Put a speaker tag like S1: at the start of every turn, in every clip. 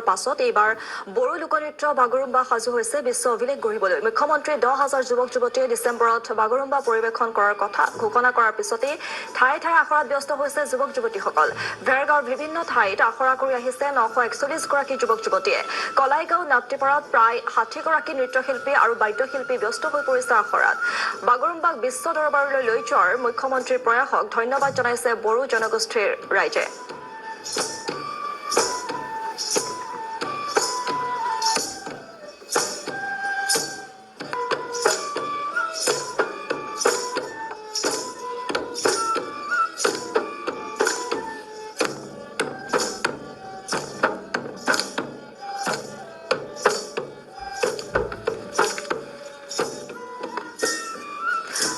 S1: কৰাৰ পাছত এইবাৰ বড়ো লোকনৃত্য বাগৰুম্বা সাজু হৈছে বিশ্ব অভিলেখ গঢ়িবলৈ মুখ্যমন্ত্ৰী 10,000 যুৱক যুৱতীয়ে ডিচেম্বৰত বাগৰুম্বা পৰিৱেশন কৰাৰ কথা ঘোষণা কৰাৰ পিছতে ঠায়ে ঠায়ে আখৰাত ব্যস্ত হৈছে যুৱক যুৱতীসকল ভেৰগাঁৱৰ বিভিন্ন ঠাইত আখৰা কৰি আহিছে 941 গৰাকী যুৱক যুৱতীয়ে কলাইগাঁও নাট্যপাৰাত প্ৰায় 60 গৰাকী নৃত্যশিল্পী আৰু বাদ্যশিল্পী ব্যস্ত হৈ পৰিছে আখৰাত বাগৰুম্বাক বিশ্ব দৰবাৰলৈ লৈ যোৱাৰ মুখ্যমন্ত্ৰীৰ প্ৰয়াসক ধন্যবাদ জনাইছে বড়ো জনগোষ্ঠীৰ ৰাইজে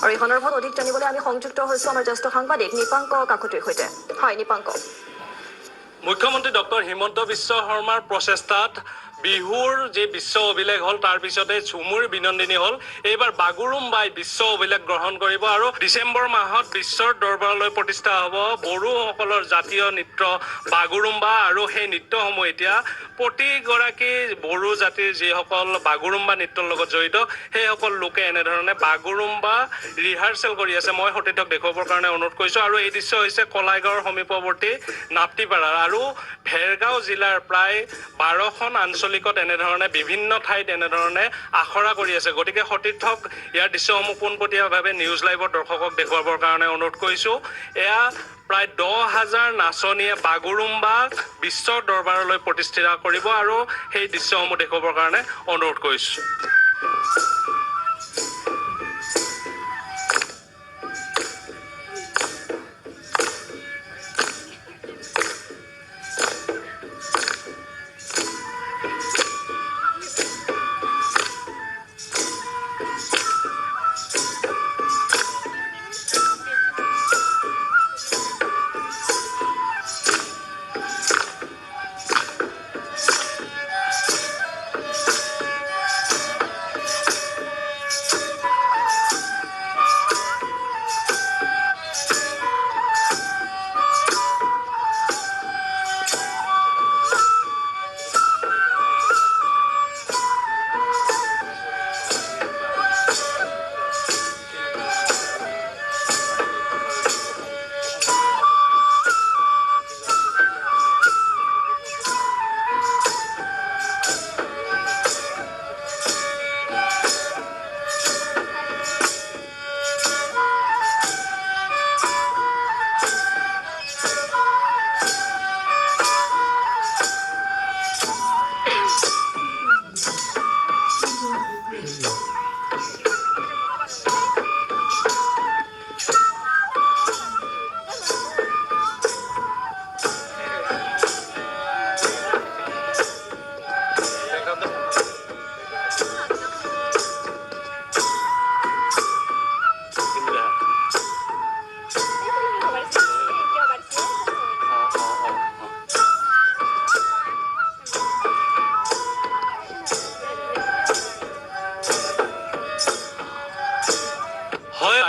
S1: আৰু এই সন্দৰ্ভত অধিক জানিবলৈ আমি সংযুক্ত হৈছো আমাৰ জ্যেষ্ঠ সাংবাদিক নিপাংক কাকতিৰ সৈতে হয় নিপাংক
S2: মুখ্যমন্ত্ৰী ডক্টৰ হিমন্ত বিশ্ব শৰ্মাৰ প্ৰচেষ্টাত বিহুৰ যে বিশ্ব অভিলেখ হ'ল তাৰ পিছতে ঝুমুৰ বিনন্দিনী হ'ল এইবাৰ বাগৰুম্বাই বিশ্ব অভিলেখ গ্ৰহণ কৰিব আৰু ডিচেম্বৰ মাহত বিশ্বৰ দৰবাৰলৈ প্ৰতিষ্ঠা হ'ব বড়োসকলৰ জাতীয় নৃত্য বাগৰুম্বা আৰু সেই নৃত্যসমূহ এতিয়া প্ৰতিগৰাকী বড়ো জাতিৰ যিসকল বাগৰুম্বা নৃত্যৰ লগত জড়িত সেইসকল লোকে এনেধৰণে বাগৰুম্বা ৰিহাৰ্চেল কৰি আছে মই সতীৰ্থক দেখুৱাবৰ কাৰণে অনুৰোধ কৰিছোঁ আৰু এই দৃশ্য হৈছে কলাইগাঁৱৰ সমীপৱৰ্তী নাপ্তিপাৰাৰ আৰু ভেৰগাঁও জিলাৰ প্ৰায় 12খন আঞ্চলিকত এনেধৰণে বিভিন্ন ঠাইত এনেধৰণে আখৰা কৰি আছে গতিকে সতীৰ্থক ইয়াৰ দৃশ্যসমূহ পোনপটীয়াভাৱে নিউজ লাইভৰ দৰ্শকক দেখুৱাবৰ কাৰণে অনুৰোধ কৰিছোঁ এয়া প্ৰায় 10,000 নাচনীয়ে বাগৰুম্বাক বিশ্বৰ দৰবাৰলৈ প্ৰতিষ্ঠা কৰিব আৰু সেই দৃশ্যসমূহ দেখুৱাবৰ কাৰণে অনুৰোধ কৰিছোঁ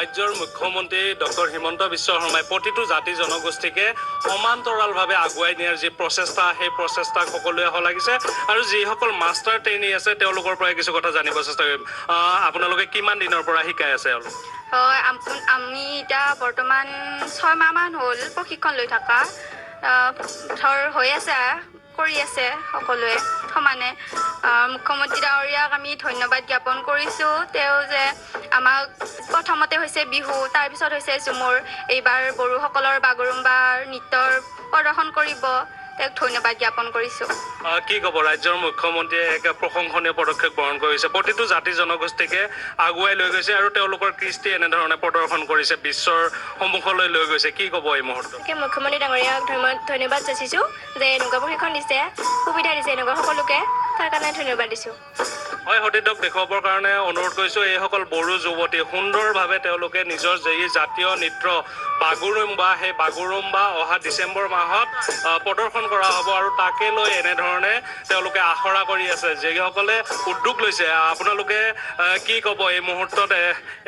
S2: ৰাজ্যৰ মুখ্যমন্ত্ৰী ডক্টৰ হিমন্ত বিশ্ব শৰ্মাই প্ৰতিটো জাতি জনগোষ্ঠীকে সমান্তৰালভাৱে আগুৱাই নিয়াৰ যি প্ৰচেষ্টা সেই প্ৰচেষ্টাক সকলোৱে শলাগিছে আৰু যিসকল মাষ্টাৰ ট্ৰেইনী আছে তেওঁলোকৰ পৰা কিছু কথা জানিব চেষ্টা কৰিম আপোনালোকে কিমান দিনৰ পৰা শিকাই আছে
S3: আমি এতিয়া বৰ্তমান 6 মাহমান হ'ল প্ৰশিক্ষণ লৈ থকা ধৰ হৈ আছে কৰি আছে সকলোৱে সমানে মুখ্যমন্ত্ৰী ডাঙৰীয়াক আমি ধন্যবাদ জ্ঞাপন কৰিছোঁ তেওঁ যে আমাক প্ৰথমতে হৈছে বিহু তাৰপিছত হৈছে ঝুমুৰ এইবাৰ বড়োসকলৰ বাগৰুম্বাৰ নৃত্যৰ প্ৰদৰ্শন কৰিব তেওঁক ধন্যবাদ জ্ঞাপন কৰিছোঁ
S2: কি ক'ব ৰাজ্যৰ মুখ্যমন্ত্ৰীয়ে এক প্ৰশংসনীয় পদক্ষেপ গ্ৰহণ কৰিছে প্ৰতিটো জাতি জনগোষ্ঠীকে আগুৱাই লৈ গৈছে আৰু তেওঁলোকৰ কৃষ্টি এনেধৰণে প্ৰদৰ্শন কৰিছে বিশ্বৰ সন্মুখলৈ লৈ গৈছে কি ক'ব এই মুহূৰ্তত
S3: মুখ্যমন্ত্ৰী ডাঙৰীয়াক ধন্যবাদ যাচিছোঁ যে এনেকুৱা প্ৰশিক্ষণ দিছে সুবিধা দিছে এনেকুৱা সকলোকে তাৰ কাৰণে ধন্যবাদ দিছোঁ
S2: হয় সতীৰ্থক দেখুৱাবৰ কাৰণে অনুৰোধ কৰিছোঁ এইসকল বড়ো যুৱতী সুন্দৰভাৱে তেওঁলোকে নিজৰ যি জাতীয় নৃত্য বাগুৰুম্বা সেই বাগুৰুম্বা অহা ডিচেম্বৰ মাহত প্ৰদৰ্শন কৰা হ'ব আৰু তাকে লৈ এনেধৰণে তেওঁলোকে আখৰা কৰি আছে যিসকলে উদ্যোগ লৈছে আপোনালোকে কি ক'ব এই মুহূৰ্তত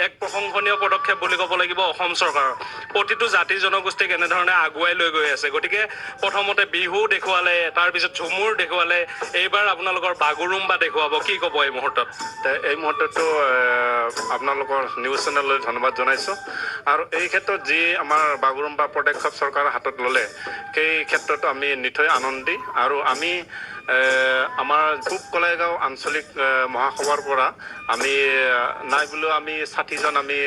S2: এক প্ৰশংসনীয় পদক্ষেপ বুলি ক'ব লাগিব অসম চৰকাৰৰ প্ৰতিটো জাতি জনগোষ্ঠীক এনেধৰণে আগুৱাই লৈ গৈ আছে গতিকে প্ৰথমতে বিহু দেখুৱালে তাৰপিছত ঝুমুৰ দেখুৱালে এইবাৰ আপোনালোকৰ বাগুৰুম্বা দেখুৱাব কি ক'ব এই মুহূৰ্তত
S4: এই মুহূৰ্ততো আপোনালোকৰ নিউজ চেনেললৈ ধন্যবাদ জনাইছোঁ আৰু এই ক্ষেত্ৰত যি আমাৰ বাগুৰুম্বা পদক্ষেপ চৰকাৰৰ হাতত ল'লে সেই ক্ষেত্ৰতো আমি নিথৈ আনন্দী আৰু আমি আমাৰ পূব কলাইগাঁও আঞ্চলিক মহাসভাৰ পৰা আমি নাই বুলিও আমি 60জন আমি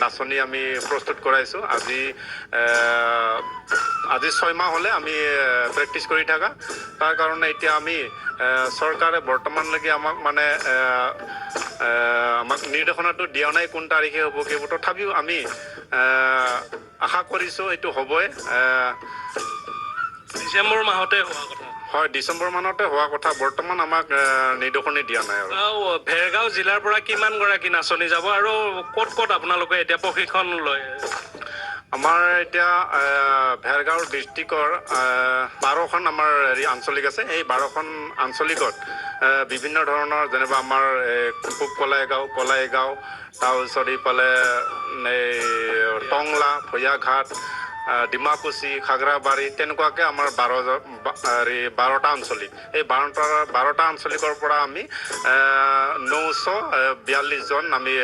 S4: নাচনী আমি প্ৰস্তুত কৰাইছোঁ আজি 6 মাহ হ'লে আমি প্ৰেক্টিছ কৰি থাকা তাৰ কাৰণে এতিয়া আমি চৰকাৰে বৰ্তমানলৈকে আমাক মানে আমাক নিৰ্দেশনাটো দিয়া নাই কোন তাৰিখে হ'ব কি তথাপিও আমি আশা কৰিছোঁ এইটো হ'বই
S2: ডিচেম্বৰ মাহতে হোৱা কথা
S4: হয় ডিচেম্বৰ মানতে হোৱা কথা বৰ্তমান আমাক নিৰ্দেশনা দিয়া নাই আৰু
S2: ভেৰগাঁও জিলাৰ পৰা কিমানগৰাকী নাচনী যাব আৰু ক'ত ক'ত আপোনালোকে এতিয়া প্ৰশিক্ষণ লয়
S4: আমাৰ এতিয়া ভেৰগাঁও ডিষ্ট্ৰিক্টৰ 12খন আমাৰ আঞ্চলিক আছে এই 12খন আঞ্চলিকত বিভিন্ন ধৰণৰ যেনিবা আমাৰ পূব কলাইগাঁও তাৰপিছত এইফালে এই টংলা ভৈয়াঘাট ডিমাকুচি খাগৰাবাৰী তেনেকুৱাকৈ আমাৰ 12টা আঞ্চলিক এই 12টা আঞ্চলিকৰ পৰা আমি 942জন আমি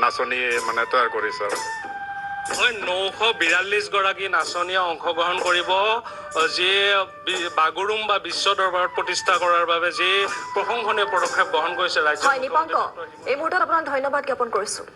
S4: নাচনী মানে তৈয়াৰ কৰিছোঁ আৰু
S2: হয় 942গৰাকী নাচনীয়ে অংশগ্ৰহণ কৰিব যি বাগুৰুম্বা বিশ্ব দৰবাৰত প্ৰতিষ্ঠা কৰাৰ বাবে যি প্ৰশংসনীয় পদক্ষেপ গ্ৰহণ কৰিছে ৰাজ্য
S1: হয় নিপংক এই মুহূৰ্তত আপোনাক ধন্যবাদ জ্ঞাপন কৰিছোঁ